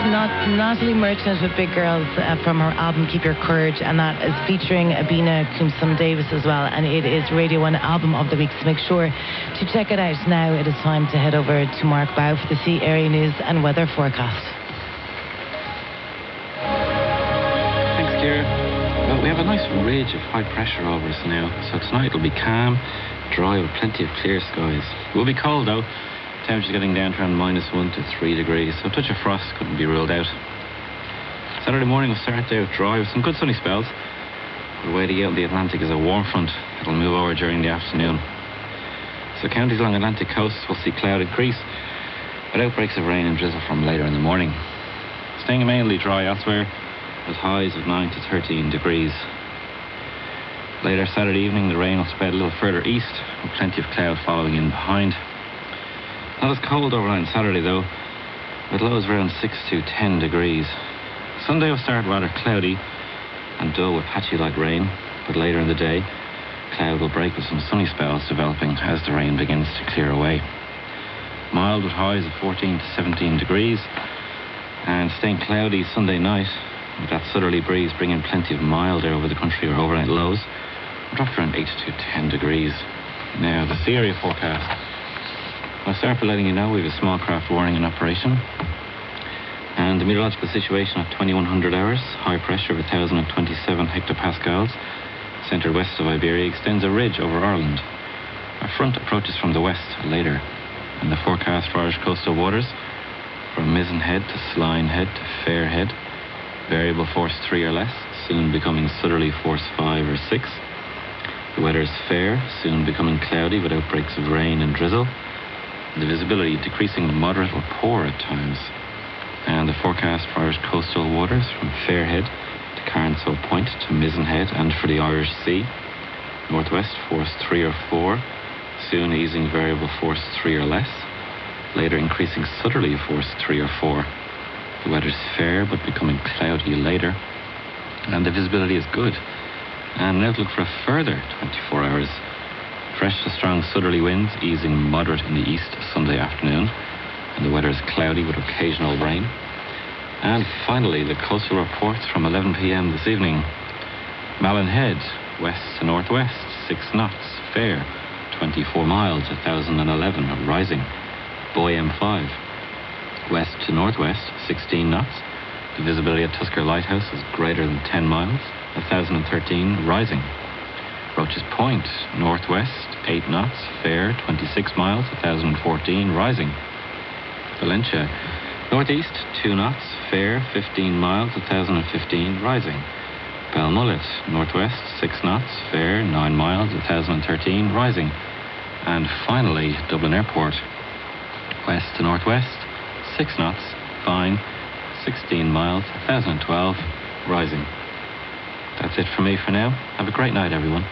Natalie Merchant with Big Girls from her album Keep Your Courage, and that is featuring Abina Kumsum Davis as well, and it is Radio One Album of the Week, so make sure to check it out now. It is time to head over to Mark Bow for the Sea Area News and Weather Forecast. Thanks, Ciara. Well, we have a nice ridge of high pressure over us now, so tonight it'll be calm, dry with plenty of clear skies. It will be cold though. Temperatures getting down to around -1 to 3 degrees, so a touch of frost couldn't be ruled out. Saturday morning will start out dry with some good sunny spells. But waiting out in the Atlantic is a warm front that'll move over during the afternoon. So counties along the Atlantic coast will see cloud increase, with outbreaks of rain and drizzle from later in the morning. Staying mainly dry elsewhere, with highs of 9 to 13 degrees. Later Saturday evening, the rain will spread a little further east, with plenty of cloud following in behind. Not as cold overnight on Saturday though, with lows around 6 to 10 degrees. Sunday will start rather cloudy and dull with patchy light rain, but later in the day, cloud will break with some sunny spells developing as the rain begins to clear away. Mild with highs of 14 to 17 degrees, and staying cloudy Sunday night, with that southerly breeze bringing plenty of mild air over the country. Or overnight lows will drop around 8 to 10 degrees. Now, the sea area forecast. I'll start by letting you know we have a small craft warning in operation. And the meteorological situation at 2100 hours, high pressure of 1027 hectopascals, centred west of Iberia, extends a ridge over Ireland. A front approaches from the west later, and the forecast for Irish coastal waters from Mizen Head to Sline Head to Fair Head, variable force 3 or less, soon becoming southerly force 5 or 6. The weather is fair, soon becoming cloudy with outbreaks of rain and drizzle. The visibility decreasing to moderate or poor at times. And the forecast for Irish coastal waters from Fairhead to Carnsole Point to Mizen Head, and for the Irish Sea, northwest force 3 or 4, soon easing variable force 3 or less, later increasing southerly force 3 or 4. The weather's fair but becoming cloudy later, and the visibility is good. And an outlook for a further 24 hours. Fresh to strong southerly winds, easing moderate in the east Sunday afternoon, and the weather is cloudy with occasional rain. And finally, the coastal reports from 11 p.m. this evening. Malin Head, west to northwest, 6 knots, fair, 24 miles, 1011, rising. Boy M5, west to northwest, 16 knots. The visibility at Tusker Lighthouse is greater than 10 miles, 1013, rising. Roach's Point, northwest, 8 knots, fair, 26 miles, 1014, rising. Valentia, northeast, 2 knots, fair, 15 miles, 1015, rising. Balmullet, northwest, 6 knots, fair, 9 miles, 1013, rising. And finally, Dublin Airport, west to northwest, 6 knots, fine, 16 miles, 1012, rising. That's it for me for now. Have a great night, everyone.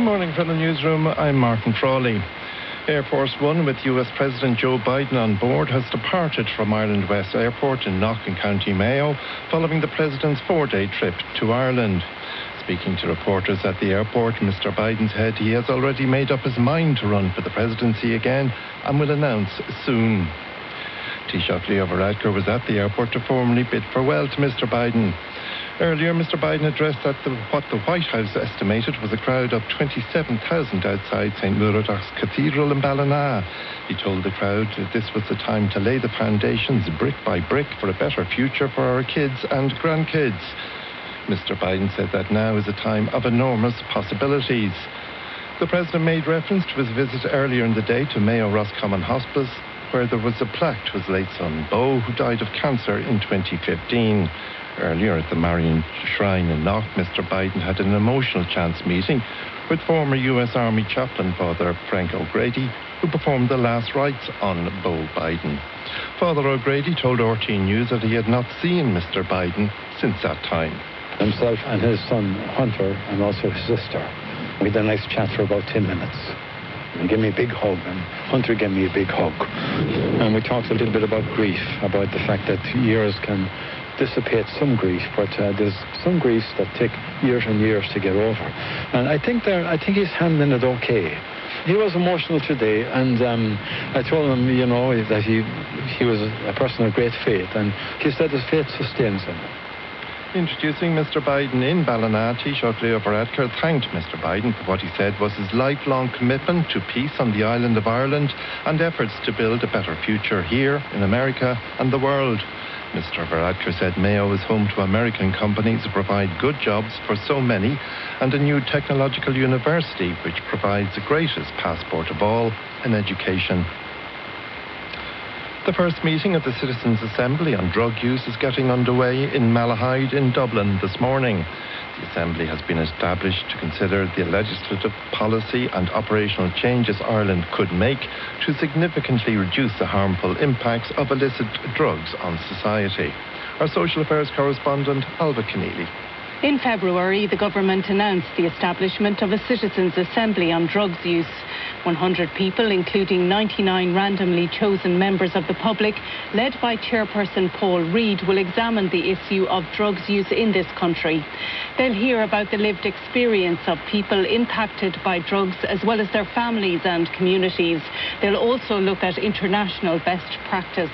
morning from the newsroom. I'm Martin Frawley. Air Force One with US President Joe Biden on board has departed from Ireland West Airport in Knock in County Mayo following the President's 4-day trip to Ireland. Speaking to reporters at the airport, Mr. Biden said he has already made up his mind to run for the presidency again and will announce soon. Taoiseach Leo Varadkar was at the airport to formally bid farewell to Mr. Biden. Earlier, Mr. Biden addressed what the White House estimated was a crowd of 27,000 outside St. Muradach's Cathedral in Ballina. He told the crowd that this was the time to lay the foundations brick by brick for a better future for our kids and grandkids. Mr. Biden said that now is a time of enormous possibilities. The President made reference to his visit earlier in the day to Mayo Roscommon Hospice, where there was a plaque to his late son, Bo, who died of cancer in 2015. Earlier at the Marian Shrine in Knock, Mr. Biden had an emotional chance meeting with former US Army chaplain Father Frank O'Grady, who performed the last rites on Bo Biden. Father O'Grady told RTE News that he had not seen Mr. Biden since that time. Himself and his son Hunter, and also his sister, we had a nice chat for about 10 minutes. He gave me a big hug, and Hunter gave me a big hug. And we talked a little bit about grief, about the fact that years can dissipate some grief, but there's some griefs that take years and years to get over. And I think he's handling it okay. He was emotional today, and I told him, that he was a person of great faith, and he said his faith sustains him. Introducing Mr. Biden in Ballina, Taoiseach Leo Varadkar thanked Mr. Biden for what he said was his lifelong commitment to peace on the island of Ireland and efforts to build a better future here in America and the world. Mr. Varadkar said Mayo is home to American companies who provide good jobs for so many and a new technological university which provides the greatest passport of all, an education. The first meeting of the Citizens' Assembly on drug use is getting underway in Malahide in Dublin this morning. The Assembly has been established to consider the legislative, policy and operational changes Ireland could make to significantly reduce the harmful impacts of illicit drugs on society. Our social affairs correspondent, Alva Keneally. In February, the government announced the establishment of a Citizens' Assembly on drugs use. 100 people, including 99 randomly chosen members of the public, led by Chairperson Paul Reid, will examine the issue of drugs use in this country. They'll hear about the lived experience of people impacted by drugs, as well as their families and communities. They'll also look at international best practice.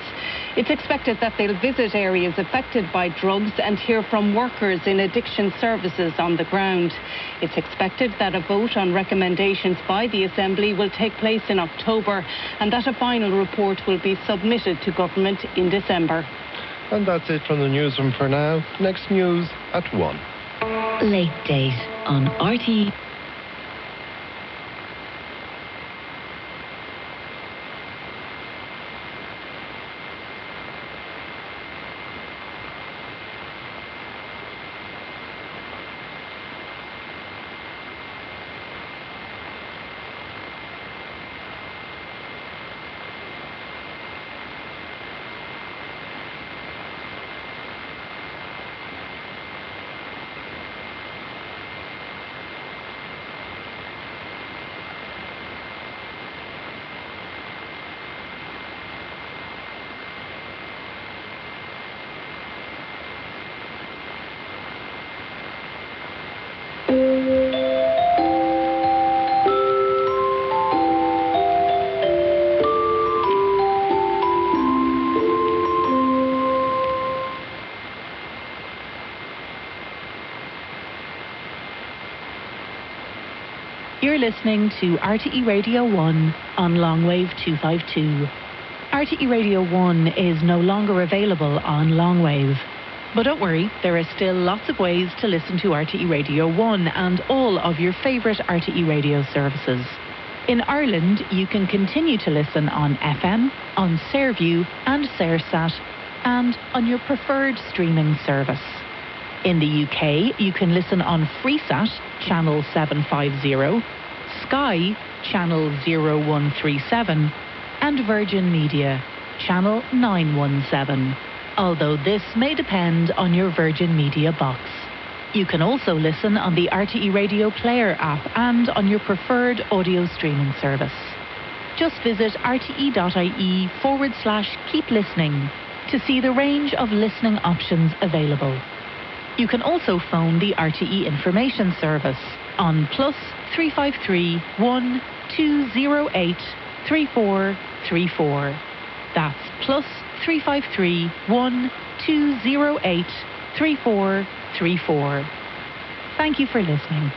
It's expected that they'll visit areas affected by drugs and hear from workers in addiction services on the ground. It's expected that a vote on recommendations by the Assembly will take place in October and that a final report will be submitted to government in December. And that's it from the newsroom for now. Next news at 1. Late Date on RTE. You're listening to RTE Radio One on Longwave 252. RTE Radio One is no longer available on Longwave. But don't worry, there are still lots of ways to listen to RTE Radio One and all of your favourite RTE radio services. In Ireland, you can continue to listen on FM, on Sairview and Sairsat, and on your preferred streaming service. In the UK, you can listen on Freesat, channel 750, Sky, channel 0137, and Virgin Media, channel 917, although this may depend on your Virgin Media box. You can also listen on the RTE Radio Player app and on your preferred audio streaming service. Just visit rte.ie/keep listening to see the range of listening options available. You can also phone the RTE Information Service on +353 1 208 3434. That's +353 1 208 3434. Thank you for listening.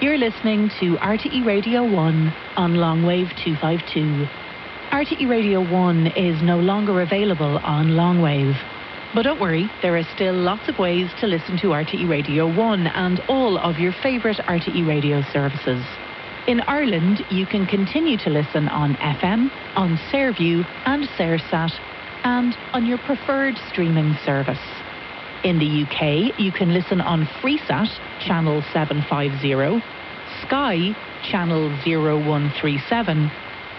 You're listening to RTE Radio One on Longwave 252. RTE Radio One is no longer available on Longwave. But don't worry, there are still lots of ways to listen to RTE Radio One and all of your favourite RTE radio services. In Ireland, you can continue to listen on FM, on Sairview and Sairsat, and on your preferred streaming service. In the UK, you can listen on Freesat, channel 750, Sky, channel 0137,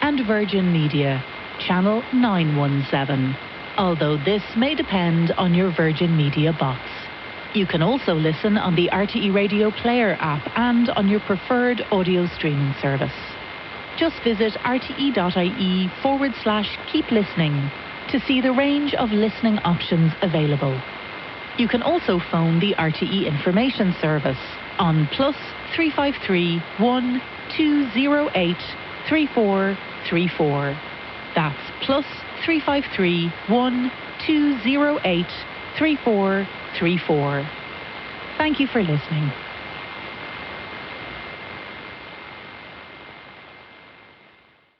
and Virgin Media, channel 917, although this may depend on your Virgin Media box. You can also listen on the RTE Radio Player app and on your preferred audio streaming service. Just visit rte.ie/keep listening to see the range of listening options available. You can also phone the RTE Information Service on +353 1 208 3434. That's +353 1 208 3434. Thank you for listening.